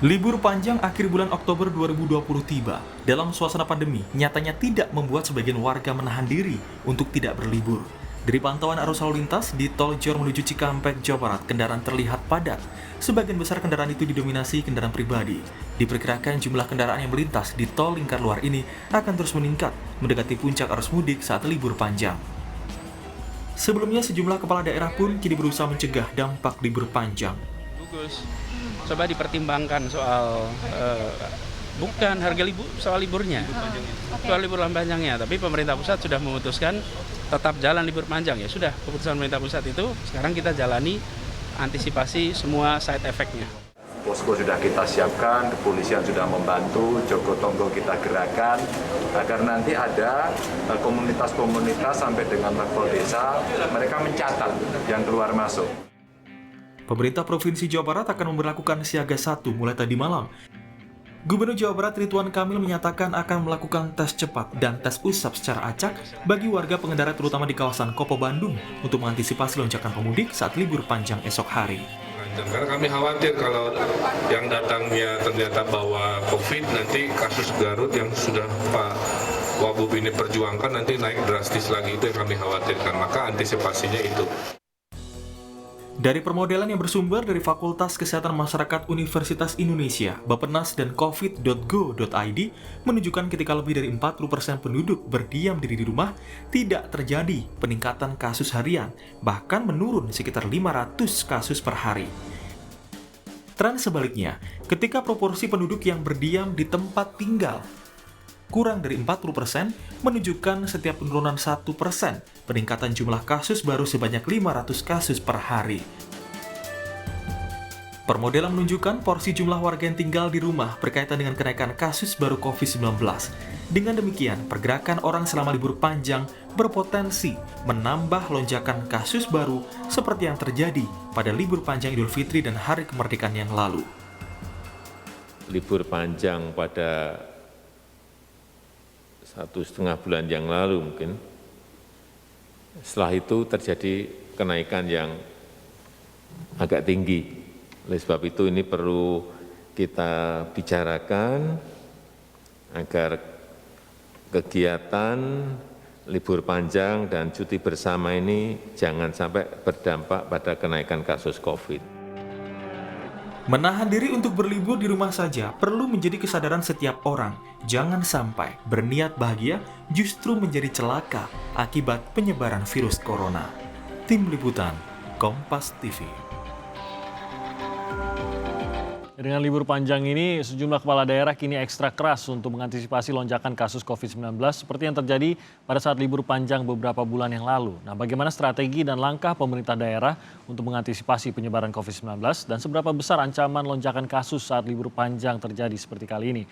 Libur panjang akhir bulan Oktober 2020 tiba. Dalam suasana pandemi, nyatanya tidak membuat sebagian warga menahan diri untuk tidak berlibur. Dari pantauan arus lalu lintas di Tol Jor menuju Cikampek, Jawa Barat, kendaraan terlihat padat. Sebagian besar kendaraan itu didominasi kendaraan pribadi. Diperkirakan jumlah kendaraan yang melintas di tol lingkar luar ini akan terus meningkat, mendekati puncak arus mudik saat libur panjang. Sebelumnya, sejumlah kepala daerah pun kini berusaha mencegah dampak libur panjang. Bagus. Coba dipertimbangkan soal bukan harga libur, soal liburnya, soal libur panjangnya. Tapi pemerintah pusat sudah memutuskan tetap jalan libur panjang, ya sudah keputusan pemerintah pusat itu sekarang kita jalani antisipasi semua side effect-nya. Posko sudah kita siapkan, kepolisian sudah membantu, Joko Tonggo kita gerakan agar nanti ada komunitas-komunitas sampai dengan level desa mereka mencatat yang keluar masuk. Pemerintah Provinsi Jawa Barat akan memberlakukan siaga 1 mulai tadi malam. Gubernur Jawa Barat Ridwan Kamil menyatakan akan melakukan tes cepat dan tes usap secara acak bagi warga pengendara terutama di kawasan Kopo Bandung untuk mengantisipasi lonjakan pemudik saat libur panjang esok hari. Karena kami khawatir kalau yang datangnya ternyata bawa COVID, nanti kasus Garut yang sudah Pak Wagub ini perjuangkan nanti naik drastis lagi, itu yang kami khawatirkan. Maka antisipasinya itu. Dari permodelan yang bersumber dari Fakultas Kesehatan Masyarakat Universitas Indonesia, Bappenas dan covid.go.id menunjukkan ketika lebih dari 40% penduduk berdiam diri di rumah, tidak terjadi peningkatan kasus harian, bahkan menurun sekitar 500 kasus per hari. Tren sebaliknya, ketika proporsi penduduk yang berdiam di tempat tinggal kurang dari 40% menunjukkan setiap penurunan 1%, peningkatan jumlah kasus baru sebanyak 500 kasus per hari. Permodelan menunjukkan porsi jumlah warga yang tinggal di rumah berkaitan dengan kenaikan kasus baru COVID-19. Dengan demikian, pergerakan orang selama libur panjang berpotensi menambah lonjakan kasus baru seperti yang terjadi pada libur panjang Idul Fitri dan Hari Kemerdekaan yang lalu. Libur panjang pada 1,5 bulan yang lalu mungkin, setelah itu terjadi kenaikan yang agak tinggi. Oleh sebab itu ini perlu kita bicarakan agar kegiatan libur panjang dan cuti bersama ini jangan sampai berdampak pada kenaikan kasus COVID. Menahan diri untuk berlibur di rumah saja perlu menjadi kesadaran setiap orang. Jangan sampai berniat bahagia justru menjadi celaka akibat penyebaran virus corona. Tim Liputan, Kompas TV. Dengan libur panjang ini, sejumlah kepala daerah kini ekstra keras untuk mengantisipasi lonjakan kasus COVID-19 seperti yang terjadi pada saat libur panjang beberapa bulan yang lalu. Nah, bagaimana strategi dan langkah pemerintah daerah untuk mengantisipasi penyebaran COVID-19 dan seberapa besar ancaman lonjakan kasus saat libur panjang terjadi seperti kali ini?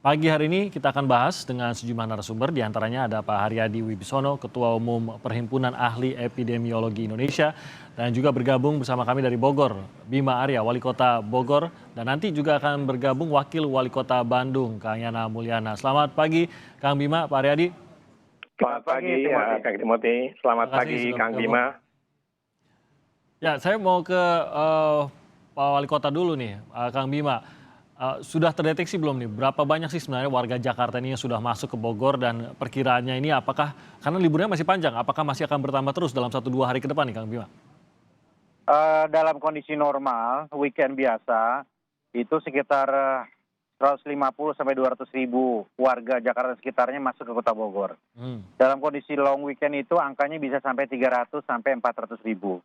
Pagi hari ini kita akan bahas dengan sejumlah narasumber, diantaranya ada Pak Haryadi Wibisono, Ketua Umum Perhimpunan Ahli Epidemiologi Indonesia, dan juga bergabung bersama kami dari Bogor, Bima Arya, Wali Kota Bogor, dan nanti juga akan bergabung Wakil Wali Kota Bandung, Kang Yana Mulyana. Selamat pagi, Kang Bima, Pak Haryadi. Selamat pagi, Kang Timothy. Selamat pagi, Kang Bima. Ya, saya mau ke Pak Wali Kota dulu nih, Kang Bima. Sudah terdeteksi belum nih, berapa banyak sih sebenarnya warga Jakarta ini yang sudah masuk ke Bogor dan perkiraannya ini apakah, karena liburnya masih panjang, apakah masih akan bertambah terus dalam 1-2 hari ke depan nih Kang Bima? Dalam kondisi normal, weekend biasa, itu sekitar 150 sampai 200 ribu warga Jakarta sekitarnya masuk ke Kota Bogor. Dalam kondisi long weekend itu angkanya bisa sampai 300 sampai 400 ribu.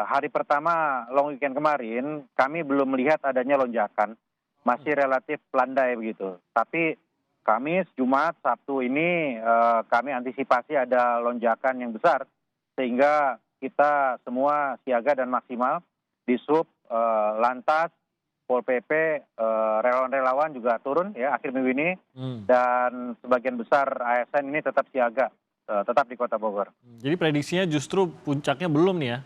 Hari pertama long weekend kemarin kami belum melihat adanya lonjakan, masih relatif landai begitu. Tapi Kamis, Jumat, Sabtu ini kami antisipasi ada lonjakan yang besar sehingga kita semua siaga dan maksimal di sub, lantas, Pol PP, relawan-relawan juga turun ya akhir minggu ini, dan sebagian besar ASN ini tetap siaga, tetap di Kota Bogor. Jadi prediksinya justru puncaknya belum nih ya?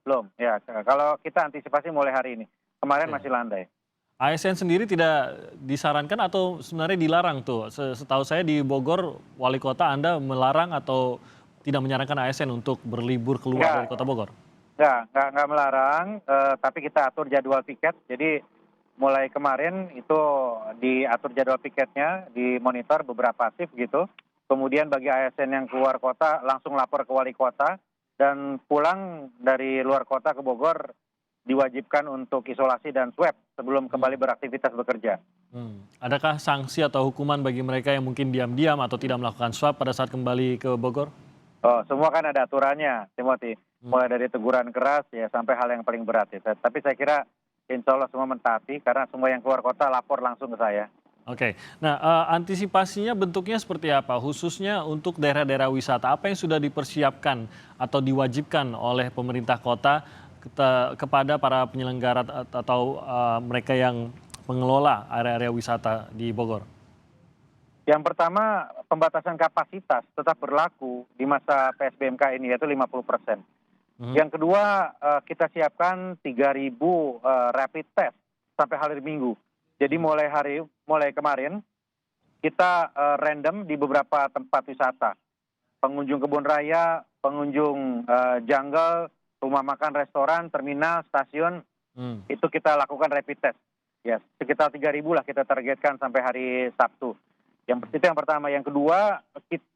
Belum. Ya, kalau kita antisipasi mulai hari ini. Kemarin masih landai. ASN sendiri tidak disarankan atau sebenarnya dilarang tuh? Setahu saya di Bogor, Wali Kota Anda melarang atau tidak menyarankan ASN untuk berlibur keluar dari Kota Bogor? Nggak melarang, tapi kita atur jadwal tiket. Jadi mulai kemarin itu diatur jadwal piketnya, dimonitor beberapa shift gitu. Kemudian bagi ASN yang keluar kota langsung lapor ke wali kota, dan pulang dari luar kota ke Bogor diwajibkan untuk isolasi dan swab sebelum kembali beraktivitas bekerja. Adakah sanksi atau hukuman bagi mereka yang mungkin diam-diam atau tidak melakukan swab pada saat kembali ke Bogor? Oh, semua kan ada aturannya, Timothy. Mulai dari teguran keras ya sampai hal yang paling berat ya. Tapi saya kira insya Allah semua mentaati karena semua yang keluar kota lapor langsung ke saya. Oke, nah antisipasinya bentuknya seperti apa? Khususnya untuk daerah-daerah wisata, apa yang sudah dipersiapkan atau diwajibkan oleh pemerintah kota kepada para penyelenggara atau mereka yang mengelola area-area wisata di Bogor? Yang pertama, pembatasan kapasitas tetap berlaku di masa PSBMK ini, yaitu 50%. Yang kedua, kita siapkan 3.000 rapid test sampai hari Minggu. Jadi mulai kemarin, kita random di beberapa tempat wisata. Pengunjung kebun raya, pengunjung jungle, rumah makan, restoran, terminal, stasiun, itu kita lakukan rapid test. Ya, sekitar 3.000 lah kita targetkan sampai hari Sabtu. Itu yang pertama. Yang kedua,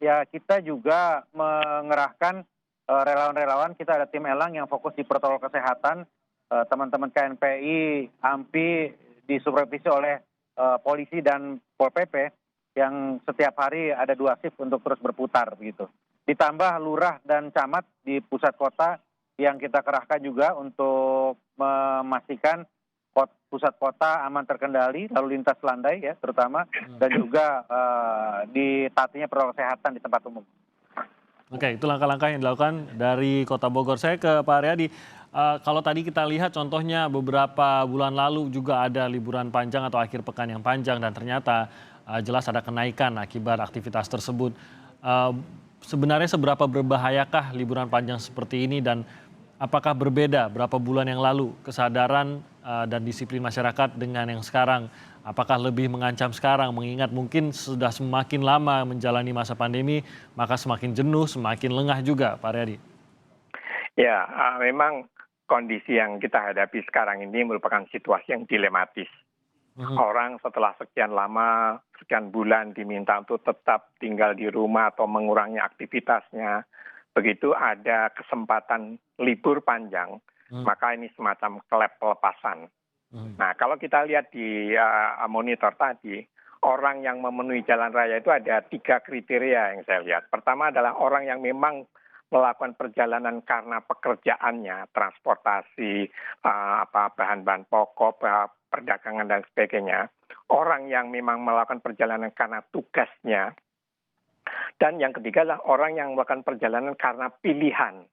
kita juga mengerahkan relawan-relawan. Kita ada tim elang yang fokus di protokol kesehatan. Teman-teman KNPI, AMPI disupervisi oleh polisi dan Pol PP yang setiap hari ada 2 shift untuk terus berputar begitu. Ditambah lurah dan camat di pusat kota yang kita kerahkan juga untuk memastikan pusat kota aman terkendali, lalu lintas landai ya terutama, dan juga ditaatinya protokol kesehatan di tempat umum. Oke, itu langkah-langkah yang dilakukan dari Kota Bogor. Saya ke Pak Aryadi. Kalau tadi kita lihat contohnya beberapa bulan lalu juga ada liburan panjang atau akhir pekan yang panjang dan ternyata jelas ada kenaikan akibat aktivitas tersebut. Sebenarnya seberapa berbahayakah liburan panjang seperti ini dan apakah berbeda berapa bulan yang lalu kesadaran dan disiplin masyarakat dengan yang sekarang? Apakah lebih mengancam sekarang mengingat mungkin sudah semakin lama menjalani masa pandemi maka semakin jenuh, semakin lengah juga Pak Aryadi? Ya, memang kondisi yang kita hadapi sekarang ini merupakan situasi yang dilematis. Orang setelah sekian lama, sekian bulan diminta untuk tetap tinggal di rumah atau mengurangi aktivitasnya. Begitu ada kesempatan libur panjang, maka ini semacam klep pelepasan. Nah, kalau kita lihat di monitor tadi, orang yang memenuhi jalan raya itu ada 3 kriteria yang saya lihat. Pertama adalah orang yang memang melakukan perjalanan karena pekerjaannya, transportasi, bahan-bahan pokok, perdagangan dan sebagainya. Orang yang memang melakukan perjalanan karena tugasnya. Dan yang ketiga adalah orang yang melakukan perjalanan karena pilihan,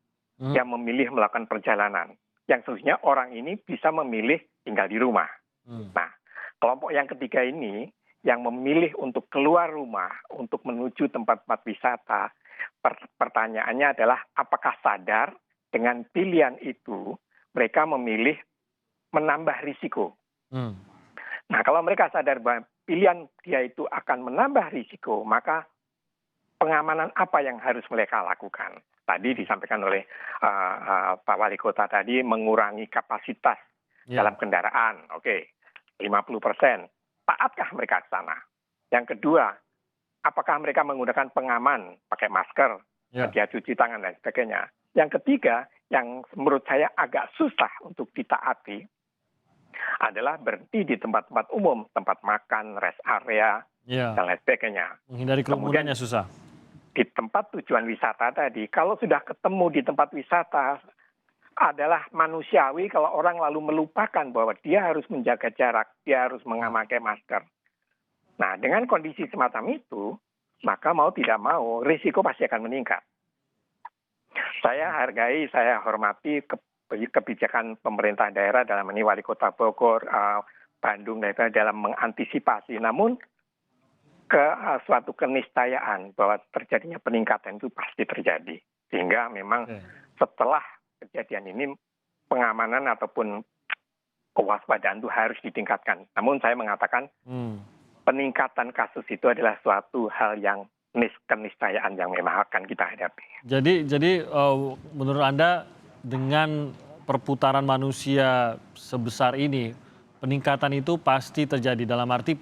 yang memilih melakukan perjalanan. Yang seharusnya orang ini bisa memilih tinggal di rumah. Nah, kelompok yang ketiga ini yang memilih untuk keluar rumah, untuk menuju tempat-tempat wisata, pertanyaannya adalah apakah sadar dengan pilihan itu mereka memilih menambah risiko. Nah, kalau mereka sadar bahwa pilihan dia itu akan menambah risiko, maka pengamanan apa yang harus mereka lakukan? Tadi disampaikan oleh Pak Wali Kota tadi mengurangi kapasitas dalam kendaraan. Oke, 50%. Taatkah mereka ke sana? Yang kedua, apakah mereka menggunakan pengaman, pakai masker, dia cuci tangan dan sebagainya. Yang ketiga, yang menurut saya agak susah untuk ditaati, adalah berhenti di tempat-tempat umum, tempat makan, rest area, dan lain sebagainya. Menghindari kerumunannya susah. Di tempat tujuan wisata tadi, kalau sudah ketemu di tempat wisata, adalah manusiawi kalau orang lalu melupakan bahwa dia harus menjaga jarak, dia harus memakai masker. Nah, dengan kondisi semacam itu, maka mau tidak mau, risiko pasti akan meningkat. Saya hargai, saya hormati kebijakan pemerintah daerah dalam ini Wali Kota Bogor, Bandung, dalam mengantisipasi. Namun, suatu keniscayaan bahwa terjadinya peningkatan itu pasti terjadi. Sehingga memang setelah kejadian ini pengamanan ataupun kewaspadaan itu harus ditingkatkan. Namun saya mengatakan peningkatan kasus itu adalah suatu hal yang keniscayaan yang memang akan kita hadapi. Jadi menurut Anda dengan perputaran manusia sebesar ini, peningkatan itu pasti terjadi. Dalam arti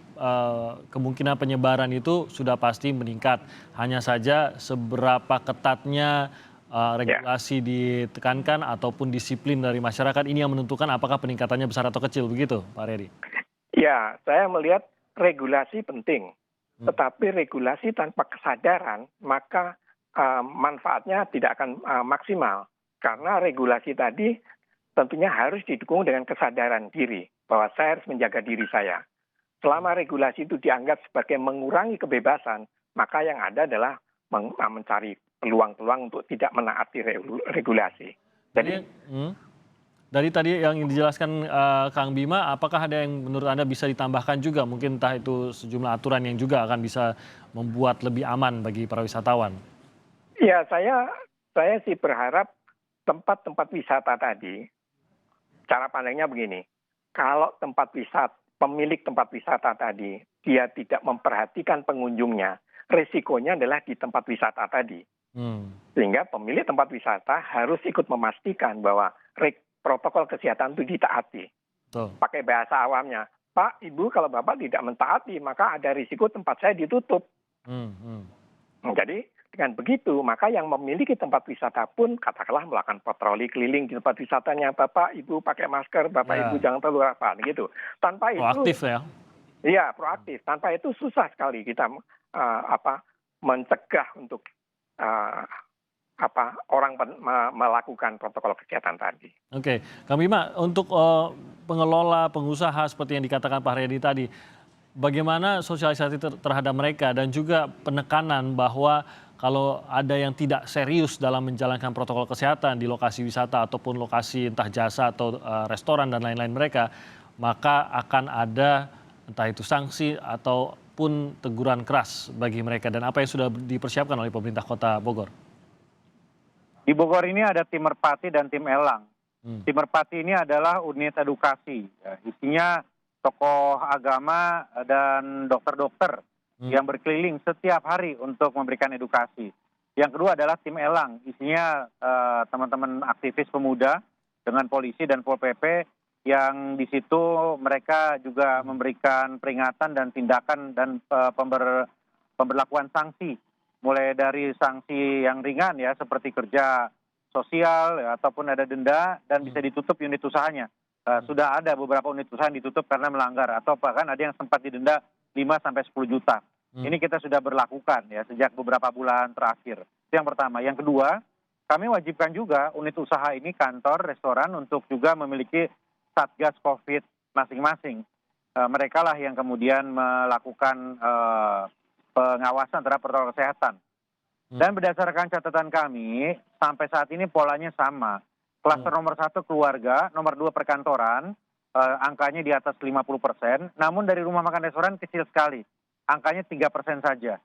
kemungkinan penyebaran itu sudah pasti meningkat. Hanya saja seberapa ketatnya regulasi ditekankan ataupun disiplin dari masyarakat ini yang menentukan apakah peningkatannya besar atau kecil, begitu Pak Redi? Ya, saya melihat regulasi penting. Tetapi regulasi tanpa kesadaran, maka manfaatnya tidak akan maksimal. Karena regulasi tadi tentunya harus didukung dengan kesadaran diri, bahwa saya harus menjaga diri saya. Selama regulasi itu dianggap sebagai mengurangi kebebasan, maka yang ada adalah mencari peluang-peluang untuk tidak menaati regulasi. Jadi, dari tadi yang dijelaskan Kang Bima, apakah ada yang menurut Anda bisa ditambahkan juga? Mungkin entah itu sejumlah aturan yang juga akan bisa membuat lebih aman bagi para wisatawan. ya saya sih berharap tempat-tempat wisata tadi, cara pandangnya begini, kalau pemilik tempat wisata tadi, dia tidak memperhatikan pengunjungnya, resikonya adalah di tempat wisata tadi. Sehingga pemilik tempat wisata harus ikut memastikan bahwa protokol kesehatan itu ditaati. Pakai bahasa awamnya, Pak, Ibu, kalau Bapak tidak mentaati, maka ada risiko tempat saya ditutup. Jadi dengan begitu, maka yang memiliki tempat wisata pun katakanlah melakukan patroli keliling di tempat wisatanya, Bapak, Ibu pakai masker, Bapak, Ibu jangan terlalu apa, gitu. Tanpa itu, proaktif ya? Iya, proaktif. Tanpa itu susah sekali kita mencegah untuk orang melakukan protokol kesehatan tadi. Oke, Kang Bima, untuk pengelola, pengusaha seperti yang dikatakan Pak Redi tadi, bagaimana sosialisasi terhadap mereka dan juga penekanan bahwa kalau ada yang tidak serius dalam menjalankan protokol kesehatan di lokasi wisata ataupun lokasi entah jasa atau restoran dan lain-lain mereka, maka akan ada entah itu sanksi ataupun teguran keras bagi mereka, dan apa yang sudah dipersiapkan oleh pemerintah Kota Bogor? Di Bogor ini ada tim Merpati dan tim Elang. Tim Merpati ini adalah unit edukasi. Ya, isinya tokoh agama dan dokter-dokter yang berkeliling setiap hari untuk memberikan edukasi. Yang kedua adalah tim Elang. Isinya teman-teman aktivis pemuda dengan polisi dan Pol PP yang di situ mereka juga memberikan peringatan dan tindakan dan pemberlakuan sanksi. Mulai dari sanksi yang ringan ya seperti kerja sosial ya, ataupun ada denda dan bisa ditutup unit usahanya. Sudah ada beberapa unit usaha yang ditutup karena melanggar atau bahkan ada yang sempat didenda 5-10 juta. Ini kita sudah berlakukan ya sejak beberapa bulan terakhir. Itu yang pertama. Yang kedua, kami wajibkan juga unit usaha ini, kantor, restoran untuk juga memiliki satgas COVID masing-masing. Mereka lah yang kemudian melakukan pengawasan terhadap protokol kesehatan. Dan berdasarkan catatan kami, sampai saat ini polanya sama. Klaster nomor 1 keluarga, nomor 2 perkantoran, angkanya di atas 50%, namun dari rumah makan restoran kecil sekali, angkanya 3% saja.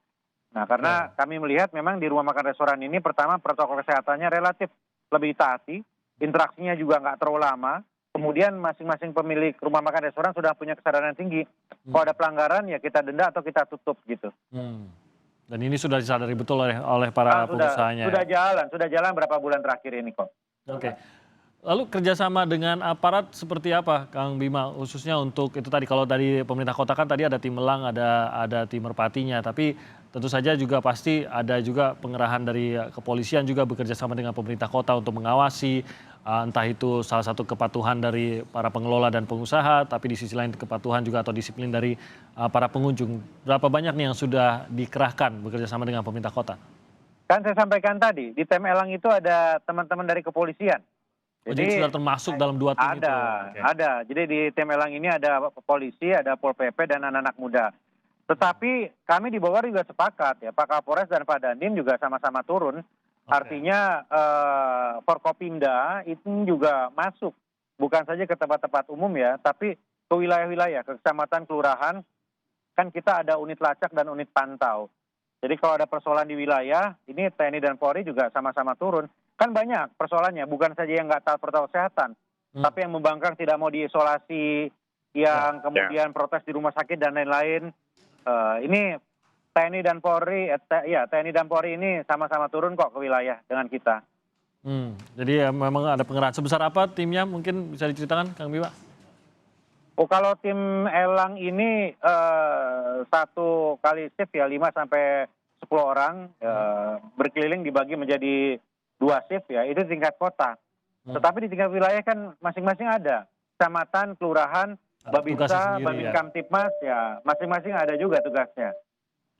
Nah, karena kami melihat memang di rumah makan restoran ini, pertama protokol kesehatannya relatif lebih taati, interaksinya juga nggak terlalu lama, kemudian masing-masing pemilik rumah makan restoran sudah punya kesadaran tinggi. Kalau ada pelanggaran ya kita denda atau kita tutup gitu. Dan ini sudah disadari betul oleh para pengusahanya. Sudah jalan berapa bulan terakhir ini kok. Oke. Lalu kerjasama dengan aparat seperti apa, Kang Bima, khususnya untuk itu tadi, kalau dari pemerintah kota kan tadi ada tim Elang, ada tim Merpatinya, tapi tentu saja juga pasti ada juga pengerahan dari kepolisian juga bekerja sama dengan pemerintah kota untuk mengawasi, entah itu salah satu kepatuhan dari para pengelola dan pengusaha, tapi di sisi lain kepatuhan juga atau disiplin dari para pengunjung. Berapa banyak nih yang sudah dikerahkan bekerja sama dengan pemerintah kota? Kan saya sampaikan tadi, di tim Elang itu ada teman-teman dari kepolisian. Jadi sudah termasuk dalam 2 tim itu? Ada. Jadi di tim Elang ini ada polisi, ada Pol PP dan anak-anak muda. Tetapi kami di Bogor juga sepakat ya, Pak Kapolres dan Pak Dandim juga sama-sama turun. Artinya Forkopimda itu juga masuk, bukan saja ke tempat-tempat umum ya, tapi ke wilayah-wilayah, ke kecamatan, kelurahan, kan kita ada unit lacak dan unit pantau. Jadi kalau ada persoalan di wilayah, ini TNI dan Polri juga sama-sama turun. Kan banyak persoalannya, bukan saja yang nggak taat protokol kesehatan, tapi yang membangkang tidak mau diisolasi, yang kemudian protes di rumah sakit dan lain-lain. Ini TNI dan Polri ini sama-sama turun kok ke wilayah dengan kita. Jadi ya memang ada pengerahan. Sebesar apa timnya, mungkin bisa diceritakan Kang Bima? Oh, kalau tim elang ini satu kali shift ya 5 sampai 10 orang berkeliling dibagi menjadi 2 shift ya, itu tingkat kota. Tetapi di tingkat wilayah kan masing-masing ada. Kecamatan, kelurahan, Babinsa, Babin Kamtipmas ya, masing-masing ada juga tugasnya.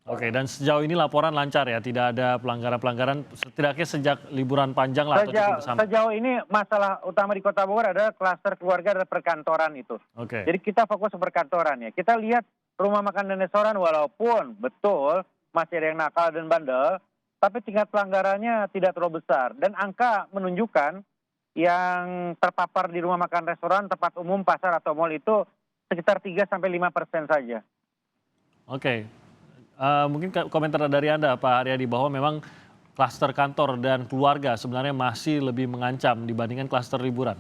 Oke, dan sejauh ini laporan lancar ya, tidak ada pelanggaran-pelanggaran setidaknya sejak liburan panjang lah atau cuti bersama. Sejauh ini masalah utama di Kota Bogor adalah klaster keluarga dan perkantoran itu. Oke. Jadi kita fokus ke perkantoran ya. Kita lihat rumah makan dan restoran walaupun betul masih ada yang nakal dan bandel, tapi tingkat pelanggarannya tidak terlalu besar. Dan angka menunjukkan yang terpapar di rumah makan restoran, tempat umum, pasar atau mal itu sekitar 3-5% saja. Oke. Mungkin komentar dari Anda Pak Haryadi bahwa memang klaster kantor dan keluarga sebenarnya masih lebih mengancam dibandingkan klaster liburan.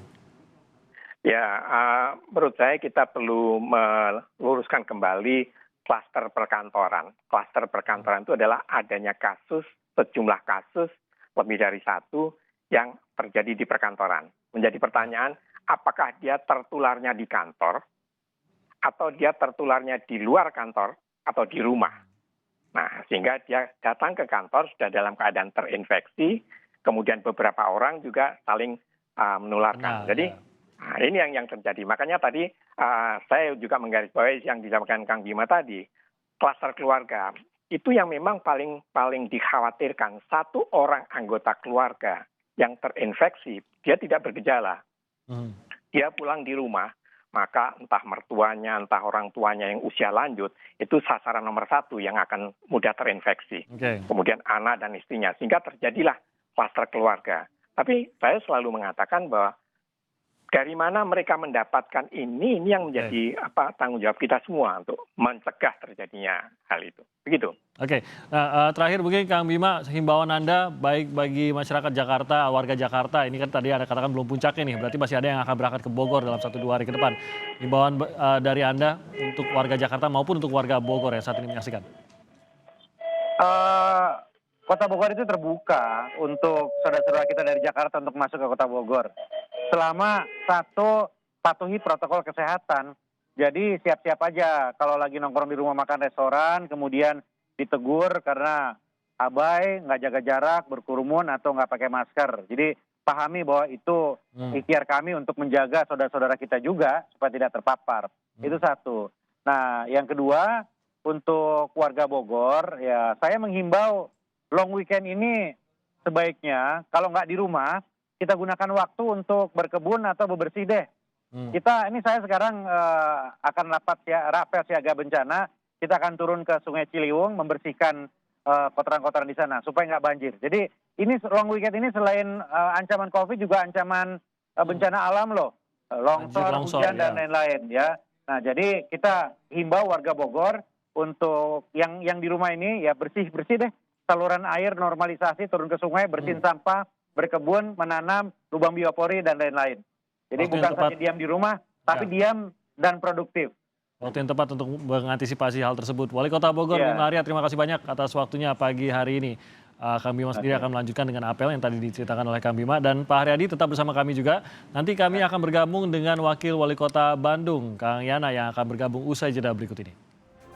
Ya, menurut saya kita perlu meluruskan kembali klaster perkantoran. Klaster perkantoran itu adalah adanya kasus, sejumlah kasus lebih dari satu yang terjadi di perkantoran. Menjadi pertanyaan, apakah dia tertularnya di kantor atau dia tertularnya di luar kantor atau di rumah. Nah, sehingga dia datang ke kantor sudah dalam keadaan terinfeksi, kemudian beberapa orang juga saling menularkan. Jadi nah, ini yang terjadi. Makanya tadi saya juga menggarisbawahi yang disampaikan Kang Bima tadi, klaster keluarga itu yang memang paling dikhawatirkan. Satu orang anggota keluarga yang terinfeksi, dia tidak bergejala. Dia pulang di rumah, maka entah mertuanya, entah orang tuanya yang usia lanjut, itu sasaran nomor 1 yang akan mudah terinfeksi. Kemudian anak dan istrinya, sehingga terjadilah klaster keluarga. Tapi saya selalu mengatakan bahwa dari mana mereka mendapatkan ini yang menjadi tanggung jawab kita semua untuk mencegah terjadinya hal itu. Begitu. Oke, nah, terakhir mungkin Kang Bima, himbauan Anda baik bagi masyarakat Jakarta, warga Jakarta, ini kan tadi Anda katakan belum puncaknya nih, berarti masih ada yang akan berangkat ke Bogor dalam 1-2 hari ke depan. Himbauan dari Anda untuk warga Jakarta maupun untuk warga Bogor yang saat ini menyaksikan. Kota Bogor itu terbuka untuk saudara-saudara kita dari Jakarta untuk masuk ke Kota Bogor. Selama patuhi protokol kesehatan. Jadi siap-siap aja kalau lagi nongkrong di rumah makan restoran, kemudian ditegur karena abai, nggak jaga jarak, berkerumun atau nggak pakai masker. Jadi pahami bahwa itu ikhtiar kami untuk menjaga saudara-saudara kita juga supaya tidak terpapar. Itu satu. Nah, yang kedua untuk warga Bogor, ya saya menghimbau long weekend ini sebaiknya kalau nggak di rumah, kita gunakan waktu untuk berkebun atau bebersih deh. Ini saya sekarang akan rapel siaga bencana, kita akan turun ke Sungai Ciliwung membersihkan kotoran-kotoran di sana supaya nggak banjir. Jadi ini long weekend ini selain ancaman COVID juga ancaman bencana alam loh, longsor, hujan dan lain-lain ya. Nah jadi kita himbau warga Bogor untuk yang di rumah ini ya bersih deh, saluran air normalisasi, turun ke sungai, bersihin sampah, berkebun, menanam, lubang biopori dan lain-lain. Jadi bukan saja diam di rumah, tapi diam dan produktif. Waktu yang tepat untuk mengantisipasi hal tersebut. Wali Kota Bogor, Bima Arya, terima kasih banyak atas waktunya pagi hari ini. Kang Bima sendiri akan melanjutkan dengan apel yang tadi diceritakan oleh Kang Bima. Dan Pak Haryadi tetap bersama kami juga. Nanti kami akan bergabung dengan Wakil Wali Kota Bandung, Kang Yana, yang akan bergabung usai jeda berikut ini.